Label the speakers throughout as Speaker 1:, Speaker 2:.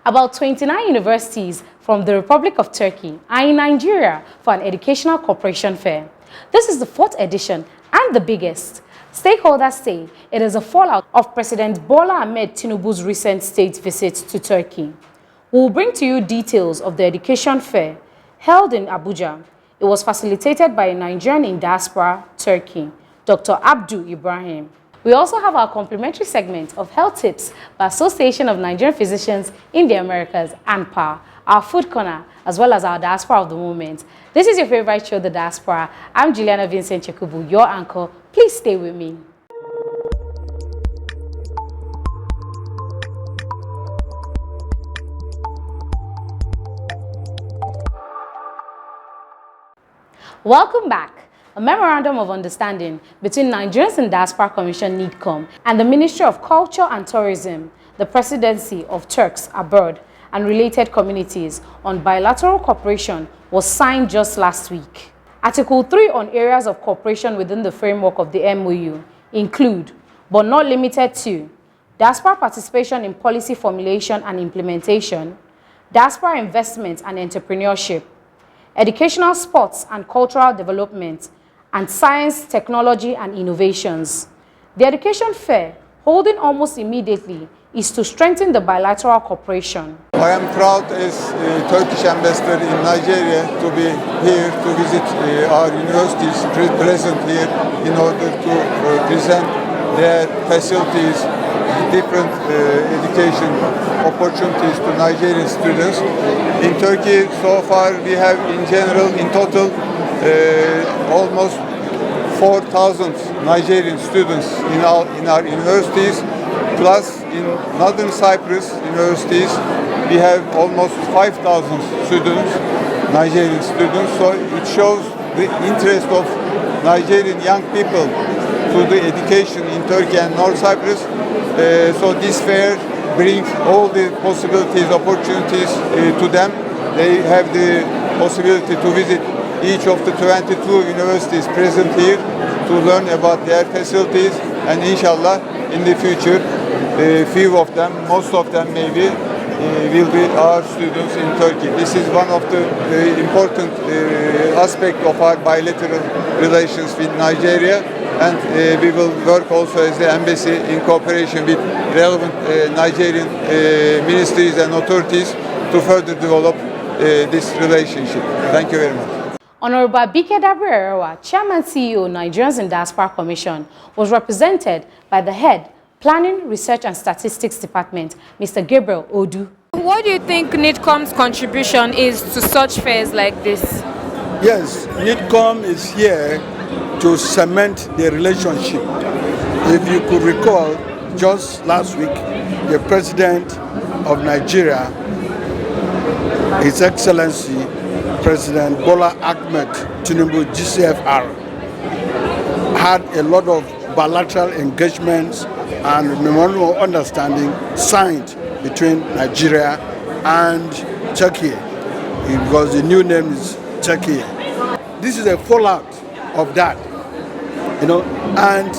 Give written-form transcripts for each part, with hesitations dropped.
Speaker 1: About 29 universities from the Republic of Turkey are in Nigeria for an educational cooperation fair. This is the 4th edition and the biggest. Stakeholders say it is a fallout of President Bola Ahmed Tinubu's recent state visit to Turkey. We will bring to you details of the education fair held in Abuja. It was facilitated by a Nigerian in Diaspora, Turkey, Dr. Abdul Ibrahim. We also have our complimentary segment of Health Tips by Association of Nigerian Physicians in the Americas and PAR, our food corner, as well as our Diaspora of the Moment. This is your favorite show, The Diaspora. I'm Juliana Vincent Chekubu, your anchor. Please stay with me. Welcome back. A Memorandum of Understanding between Nigerians in Diaspora Commission (NIDCOM) and the Ministry of Culture and Tourism, the Presidency of Turks Abroad and related communities on bilateral cooperation was signed just last week. Article 3 on areas of cooperation within the framework of the MOU include, but not limited to, diaspora participation in policy formulation and implementation, diaspora investment and entrepreneurship, educational, sports and cultural development, and science, technology, and innovations. The education fair, holding almost immediately, is to strengthen the bilateral cooperation.
Speaker 2: I am proud as Turkish ambassador in Nigeria to be here to visit our universities present here in order to present their facilities, different education opportunities to Nigerian students. In Turkey, so far we have in general, in total, almost 4,000 Nigerian students in our universities, plus in Northern Cyprus universities we have almost 5,000 students, Nigerian students. So it shows the interest of Nigerian young people to the education in Turkey and North Cyprus. So this fair brings all the possibilities, opportunities to them. They have the possibility to visit each of the 22 universities present here to learn about their facilities, and inshallah in the future a few of them, most of them maybe, will be our students in Turkey. This is one of the important aspects of our bilateral relations with Nigeria, and we will work also as the embassy in cooperation with relevant Nigerian ministries and authorities to further develop this relationship. Thank you very much.
Speaker 1: Honorable Abike Dabrerewa, Chairman CEO, Nigerians in Diaspora Commission, was represented by the head, Planning, Research and Statistics Department, Mr. Gabriel Odu.
Speaker 3: What do you think NIDCOM's contribution is to such fairs like this?
Speaker 4: Yes, NIDCOM is here to cement the relationship. If you could recall, just last week, the President of Nigeria, His Excellency President Bola Ahmed Tinubu, GCFR, had a lot of bilateral engagements and memorandum of understanding signed between Nigeria and Turkey, because the new name is Turkey. This is a fallout of that, and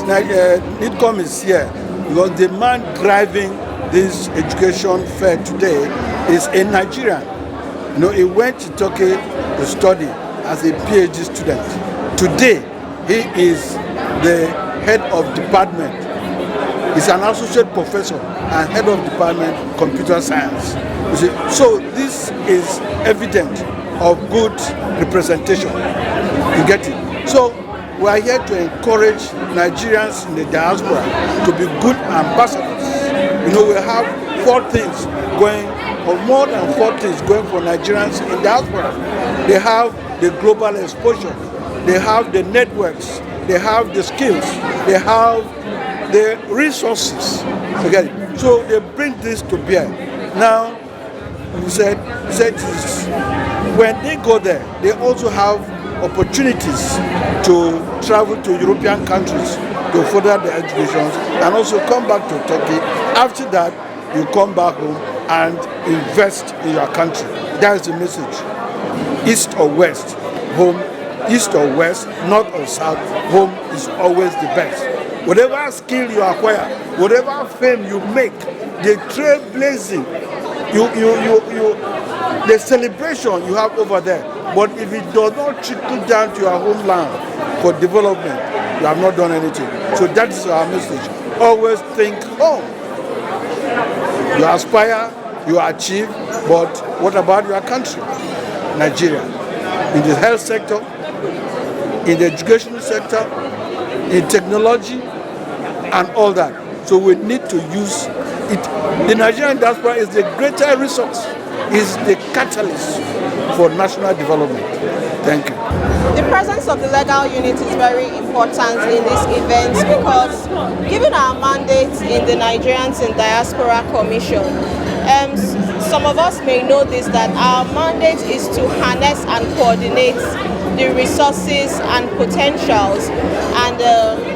Speaker 4: NIDCOM is here because the man driving this education fair today is a Nigerian. He went to Turkey to study as a PhD student. Today, he is the head of department. He's an associate professor and head of department computer science. You see, so this is evidence of good representation. You get it? So we are here to encourage Nigerians in the diaspora to be good ambassadors. We have 4 things going, or more than 4 things going for Nigerians in diaspora. They have the global exposure, they have the networks, they have the skills, they have the resources. Okay. So they bring this to bear. Now, you said when they go there, they also have opportunities to travel to European countries to further their educations and also come back to Turkey. After that, you come back home and invest in your country. That is the message. East or west, home. East or west, north or south, home is always the best. Whatever skill you acquire, whatever fame you make, the trailblazing the celebration you have over there. But if it does not trickle down to your homeland for development, you have not done anything. So that is our message. Always think home. You aspire, you achieve, but what about your country, Nigeria? In the health sector, in the education sector, in technology, and all that. So we need to use it. The Nigerian diaspora is the greater resource, is the catalyst for national development. Thank you.
Speaker 5: The presence of the legal unit is very important in this event because given our mandate in the Nigerians in Diaspora Commission, some of us may know this, that our mandate is to harness and coordinate the resources and potentials and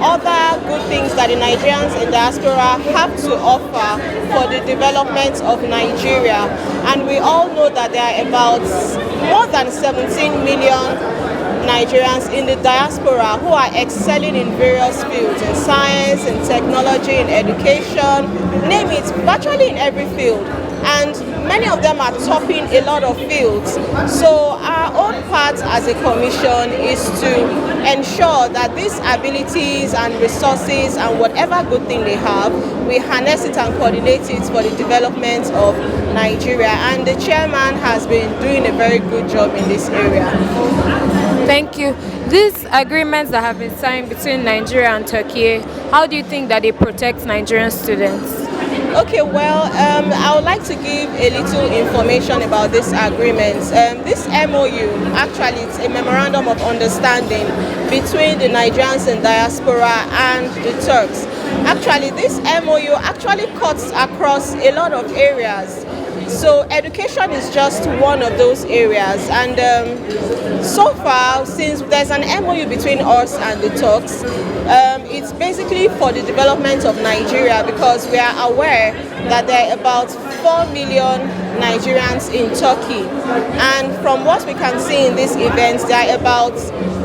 Speaker 5: other good things that the Nigerians in diaspora have to offer for the development of Nigeria. And we all know that there are about more than 17 million Nigerians in the diaspora who are excelling in various fields, in science, in technology, in education, name it, virtually in every field. And many of them are topping a lot of fields. So our own part as a commission is to ensure that these abilities and resources and whatever good thing they have, we harness it and coordinate it for the development of Nigeria. And the chairman has been doing a very good job in this area.
Speaker 3: Thank you. These agreements that have been signed between Nigeria and Turkey, how do you think that they protect Nigerian students?
Speaker 5: Okay, well, I would like to give a little information about this agreement. This MOU, actually, it's a memorandum of understanding between the Nigerians in diaspora and the Turks. Actually, this MOU actually cuts across a lot of areas. So education is just one of those areas, and so far, since there's an MOU between us and the Turks, it's basically for the development of Nigeria, because we are aware that there are about 4 million Nigerians in Turkey, and from what we can see in this event, there are about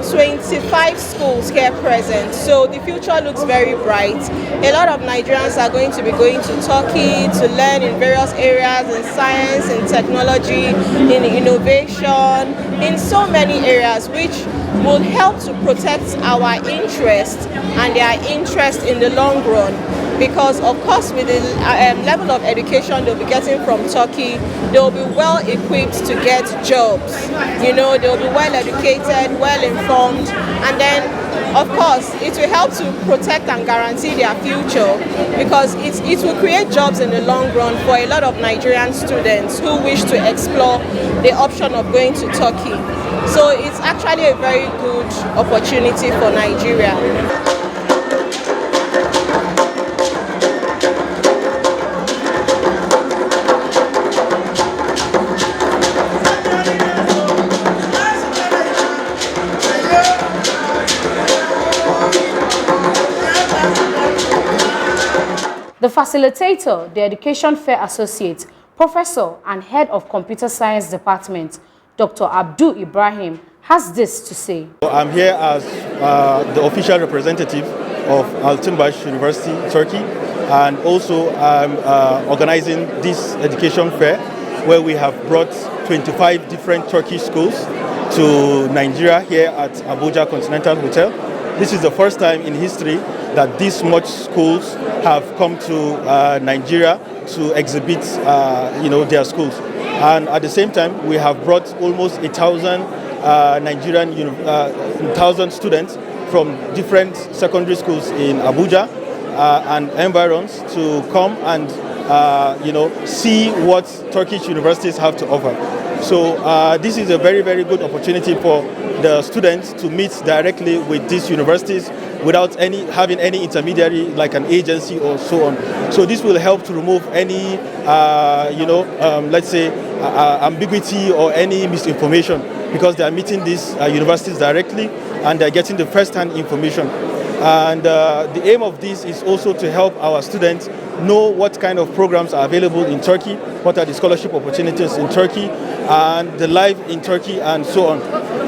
Speaker 5: 25 schools here present. So the future looks very bright. A lot of Nigerians are going to be going to Turkey to learn in various areas, in science, in technology, in innovation, in so many areas, which will help to protect our interest and their interest in the long run. Because of course, with the level of education they'll be getting from Turkey, they'll be well equipped to get jobs. You know, they'll be well educated, well informed, and then of course it will help to protect and guarantee their future, because it will create jobs in the long run for a lot of Nigerian students who wish to explore the option of going to Turkey. So it's actually a very good opportunity for Nigeria.
Speaker 1: The facilitator, the Education Fair Associate, Professor and Head of Computer Science Department, Dr. Abdul Ibrahim, has this to say.
Speaker 6: I'm here as the official representative of Altınbaş University, Turkey, and also I'm organizing this education fair where we have brought 25 different Turkish schools to Nigeria here at Abuja Continental Hotel. This is the first time in history that this much schools have come to Nigeria to exhibit their schools. And at the same time, we have brought almost 1,000 1,000 students from different secondary schools in Abuja and environs to come and see what Turkish universities have to offer. So this is a very, very good opportunity for the students to meet directly with these universities without having any intermediary like an agency or so on. So this will help to remove any, let's say, ambiguity or any misinformation, because they are meeting these universities directly and they're getting the first-hand information. And the aim of this is also to help our students know what kind of programs are available in Turkey, what are the scholarship opportunities in Turkey, and the life in Turkey, and so on.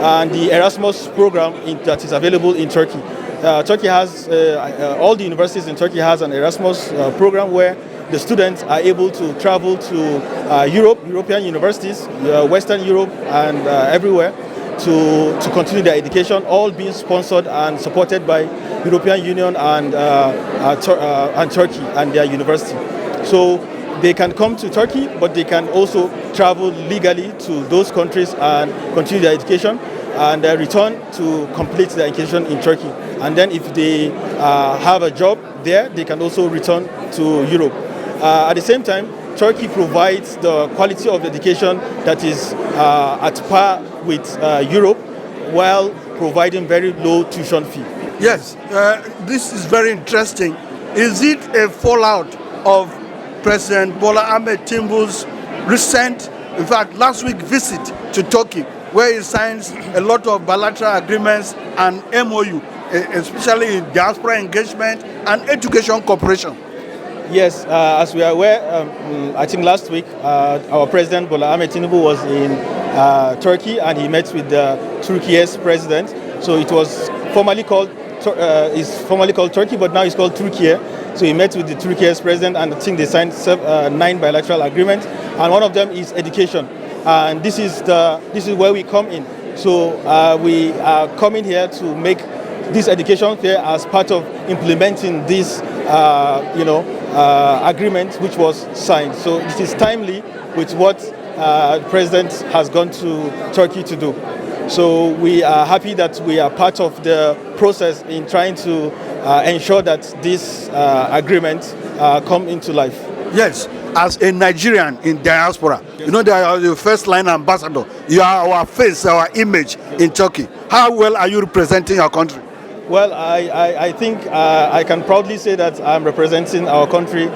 Speaker 6: And the Erasmus program that is available in Turkey. Turkey has, all the universities in Turkey has an Erasmus program where the students are able to travel to European universities, Western Europe, and everywhere to continue their education, all being sponsored and supported by European Union and Turkey and their university. So they can come to Turkey, but they can also travel legally to those countries and continue their education and return to complete their education in Turkey. And then if they have a job there, they can also return to Europe. At the same time, Turkey provides the quality of education that is at par with Europe, while providing very low tuition fee.
Speaker 4: Yes, this is very interesting. Is it a fallout of President Bola Ahmed Tinubu's recent, in fact, last week visit to Turkey, where he signs a lot of bilateral agreements and MOU, especially in diaspora engagement and education cooperation?
Speaker 6: Yes, as we are aware, I think last week our President Bola Ahmed Tinubu was in Turkey and he met with the Turkey's president. So it was formerly called Turkey, but now it's called Turkey. So he met with the Turkey's president, and I think they signed 9 bilateral agreements, and one of them is education. And this is where we come in. So we are coming here to make this education fair as part of implementing this, agreement which was signed. So it is timely with what the president has gone to Turkey to do. So we are happy that we are part of the process in trying to ensure that this agreement come into life.
Speaker 4: Yes, as a Nigerian in diaspora, yes. You know that you are the first line ambassador. You are our face, our image in Turkey. How well are you representing our country?
Speaker 6: Well, I think I can proudly say that I'm representing our country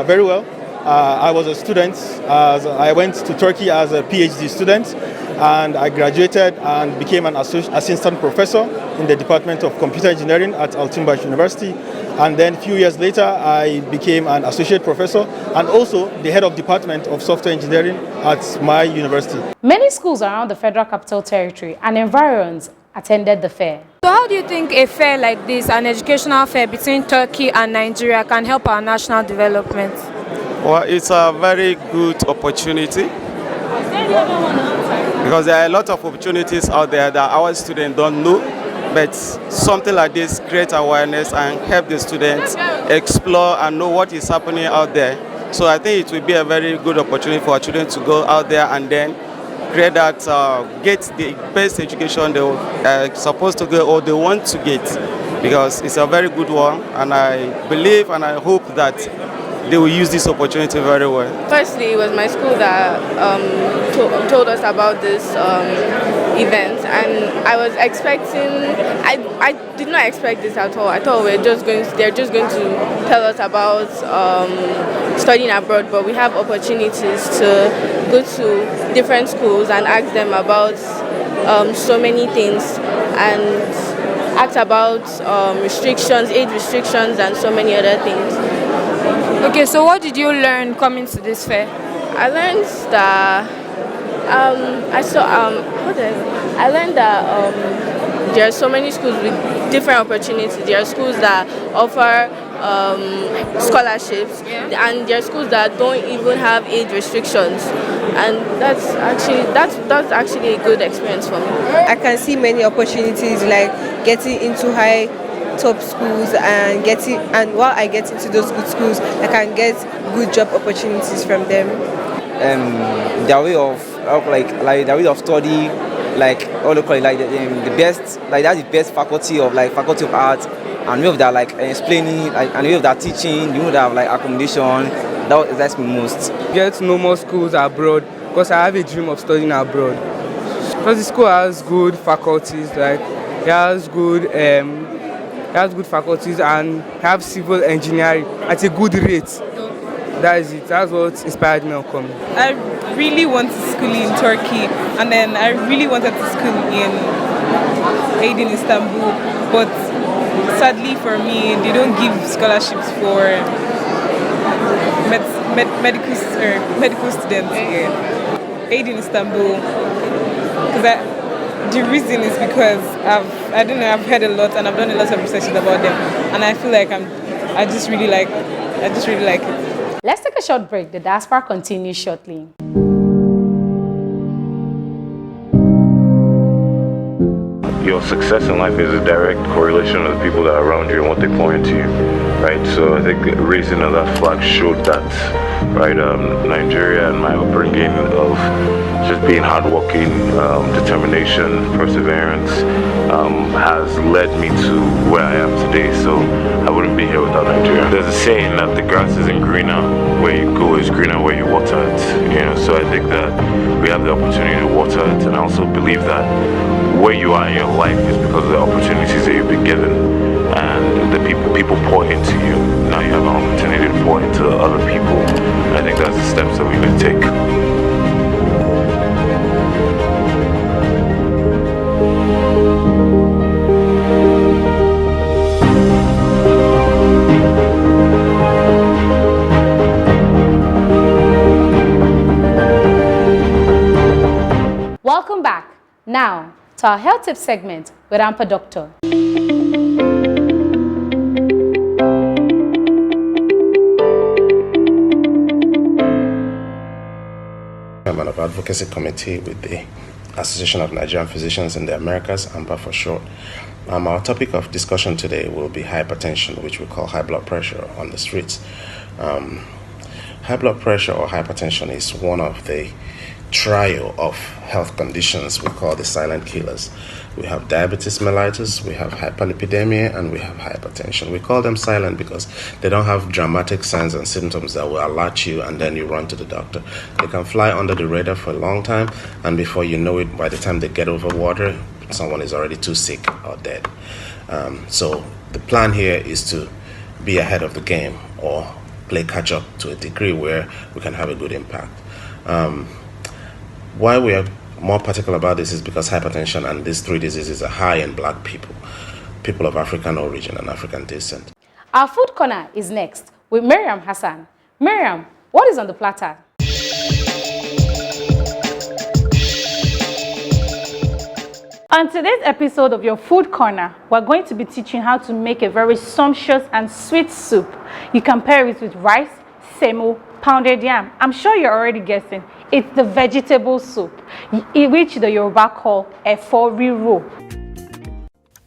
Speaker 6: very well. I was a student. I went to Turkey as a PhD student, and I graduated and became an assistant professor in the Department of Computer Engineering at Altinbaş University. And then a few years later, I became an associate professor and also the head of Department of Software Engineering at my university.
Speaker 1: Many schools around the Federal Capital Territory and environs attended the fair.
Speaker 3: So how do you think a fair like this, an educational fair between Turkey and Nigeria, can help our national development?
Speaker 7: Well, it's a very good opportunity because there are a lot of opportunities out there that our students don't know, but something like this creates awareness and help the students explore and know what is happening out there. So I think it will be a very good opportunity for our children to go out there and then create that, get the best education they are supposed to get or they want to get, because it's a very good one, and I believe and I hope that they will use this opportunity very well.
Speaker 8: Firstly, it was my school that told us about this event, and I was expecting, I did not expect this at all. I thought they're just going to tell us about studying abroad, but we have opportunities to go to different schools and ask them about so many things, and ask about restrictions, age restrictions, and so many other things.
Speaker 3: Okay, so what did you learn coming to this fair?
Speaker 8: I learned that I learned that there are so many schools with different opportunities. There are schools that offer scholarships, and there are schools that don't even have age restrictions, and that's actually a good experience for me.
Speaker 9: I can see many opportunities like getting into top schools and while I get into those good schools, I can get good job opportunities from them.
Speaker 10: Their way of their way of study, like all the the best, like that's the best faculty of art, and way of that explaining, and way of that teaching, that accommodation. That excites me most.
Speaker 11: Get to know more schools abroad, because I have a dream of studying abroad. Because the school has good faculties, it has good faculties and have civil engineering at a good rate. That is it. That's what inspired me on coming.
Speaker 12: I really want to school in Turkey, and then I really wanted to school in Istanbul, but sadly for me, they don't give scholarships for medical students here. Aid in Istanbul, because the reason is because I've heard a lot and I've done a lot of research about them, and I feel like I just really like it.
Speaker 1: Let's take a short break. The Diaspora continues shortly.
Speaker 13: Your success in life is a direct correlation of the people that are around you and what they pour into you, right? So I think raising of that flag showed that, right? Nigeria and my upbringing of just being hardworking, determination, perseverance, has led me to where I am today. So I wouldn't be here without Nigeria. There's a saying that the grass isn't greener where you go, it's greener where you water it. You know, so I think that we have the opportunity to water it, and I also believe that where you are in your life is because of the opportunities that you've been given and the people pour into you. Now you have an opportunity to pour into other people. I think that's the steps that we need to take.
Speaker 1: Welcome back. Now, to our health tip segment with Amper Doctor.
Speaker 14: Chairman of Advocacy Committee with the Association of Nigerian Physicians in the Americas, AMPA for short. Our topic of discussion today will be hypertension, which we call high blood pressure on the streets. High blood pressure or hypertension is one of the trio of health conditions we call the silent killers. We have diabetes mellitus, we have hyperlipidemia, and we have hypertension. We call them silent because they don't have dramatic signs and symptoms that will alert you and then you run to the doctor. They can fly under the radar for a long time, and before you know it, by the time they get over water, someone is already too sick or dead. So the plan here is to be ahead of the game or play catch up to a degree where we can have a good impact. Why we are more particular about this is because hypertension and these three diseases are high in black people, people of African origin and African descent.
Speaker 1: Our food corner is next with Miriam Hassan. Miriam, what is on the platter?
Speaker 15: On today's episode of your Food Corner, we're going to be teaching how to make a very sumptuous and sweet soup. You can pair it with rice, semo, pounded yam. I'm sure you're already guessing. It's the vegetable soup, which the Yoruba call efo riro.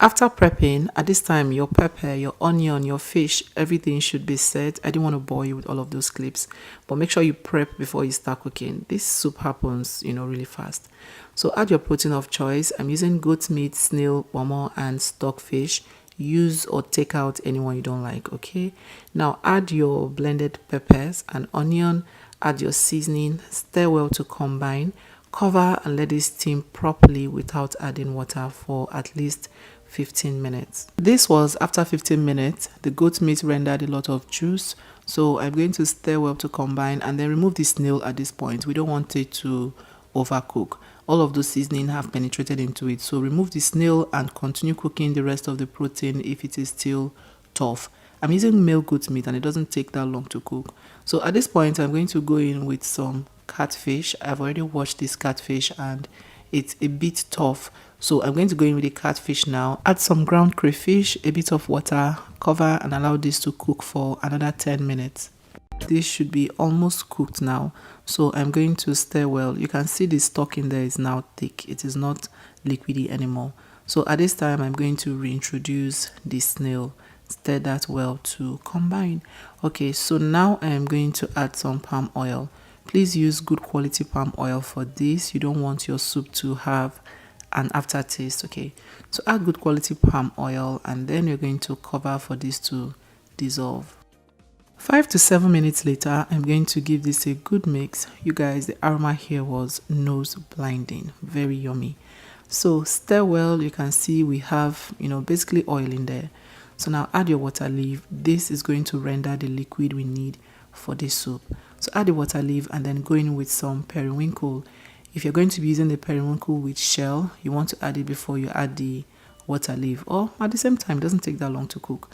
Speaker 16: After prepping, at this time, your pepper, your onion, your fish, everything should be set. I didn't want to bore you with all of those clips, but make sure you prep before you start cooking. This soup happens, really fast. So add your protein of choice. I'm using goat meat, snail, pomo, and stockfish. Use or take out anyone you don't like, okay? Now add your blended peppers and onion. Add your seasoning, stir well to combine, cover and let it steam properly without adding water for at least 15 minutes. This was after 15 minutes, the goat meat rendered a lot of juice, so I'm going to stir well to combine and then remove the snail at this point. We don't want it to overcook. All of the seasoning have penetrated into it, so remove the snail and continue cooking the rest of the protein if it is still tough. I'm using male goat meat and it doesn't take that long to cook. So at this point, I'm going to go in with some catfish. I've already washed this catfish and it's a bit tough. So I'm going to go in with the catfish now. Add some ground crayfish, a bit of water, cover and allow this to cook for another 10 minutes. This should be almost cooked now. So I'm going to stir well. You can see the stock in there is now thick. It is not liquidy anymore. So at this time, I'm going to reintroduce the snail. Stir that well to combine. Okay, so now I am going to add some palm oil. Please use good quality palm oil for this. You don't want your soup to have an aftertaste, okay? So add good quality palm oil and then you're going to cover for this to dissolve. 5 to 7 minutes later, I'm going to give this a good mix. You guys, the aroma here was nose blinding, very yummy. So stir well. You can see we have, basically oil in there. So now add your water leaf. This is going to render the liquid we need for this soup. So add the water leaf and then go in with some periwinkle. If you're going to be using the periwinkle with shell, you want to add it before you add the water leaf, or at the same time. It doesn't take that long to cook.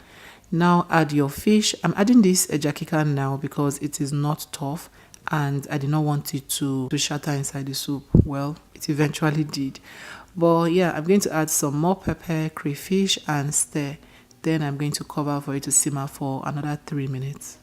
Speaker 16: Now add your fish. I'm adding this ejakika now because it is not tough and I did not want it to shatter inside the soup. Well, it eventually did. But yeah, I'm going to add some more pepper, crayfish and stir. Then I'm going to cover for it to simmer for another 3 minutes.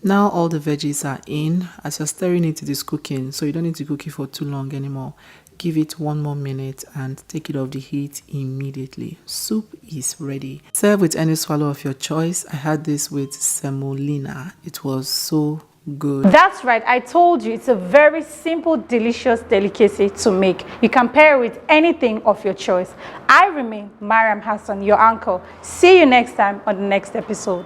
Speaker 16: Now all the veggies are in. As you're stirring it, it is cooking, so you don't need to cook it for too long anymore. Give it 1 more minute and take it off the heat immediately. Soup is ready. Serve with any swallow of your choice. I had this with semolina. It was so good.
Speaker 15: That's right, I told you, it's a very simple, delicious delicacy to make. You can pair it with anything of your choice. I remain Mariam Hassan, your uncle. See you next time on the next episode.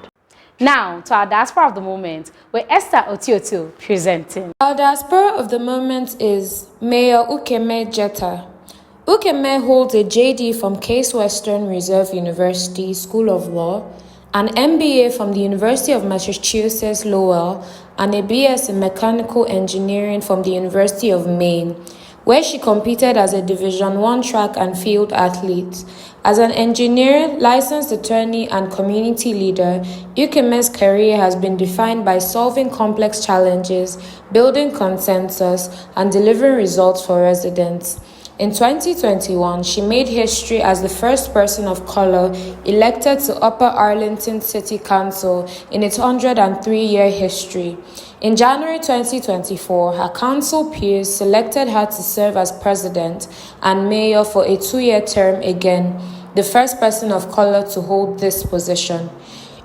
Speaker 1: Now to our diaspora of the moment, with Esther Otioto presenting.
Speaker 3: Our diaspora of the moment is Mayor Ukeme Jetta. Ukeme holds a JD from Case Western Reserve University School of Law, an MBA from the University of Massachusetts Lowell, and a BS in Mechanical Engineering from the University of Maine, where she competed as a Division I track and field athlete. As an engineer, licensed attorney, and community leader, Ukeme's career has been defined by solving complex challenges, building consensus, and delivering results for residents. In 2021, she made history as the first person of color elected to Upper Arlington City Council in its 103-year history. In January 2024, her council peers selected her to serve as president and mayor for a 2-year term again, the first person of color to hold this position.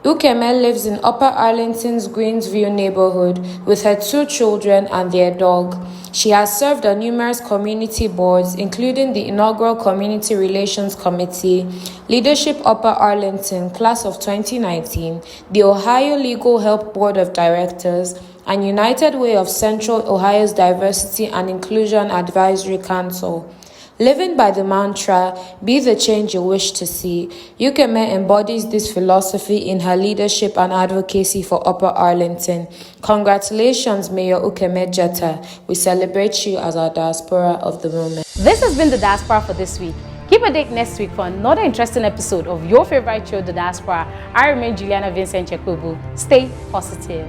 Speaker 3: Ukeme lives in Upper Arlington's Greensview neighborhood with her 2 children and their dog. She has served on numerous community boards, including the inaugural Community Relations Committee, Leadership Upper Arlington, Class of 2019, the Ohio Legal Help Board of Directors, and United Way of Central Ohio's Diversity and Inclusion Advisory Council. Living by the mantra, be the change you wish to see, Ukeme embodies this philosophy in her leadership and advocacy for Upper Arlington. Congratulations, Mayor Ukeme Jetta. We celebrate you as our diaspora of the moment.
Speaker 1: This has been the Diaspora for this week. Keep a date next week for another interesting episode of your favorite show, The Diaspora. I remain Juliana Vincent Chekwebu. Stay positive.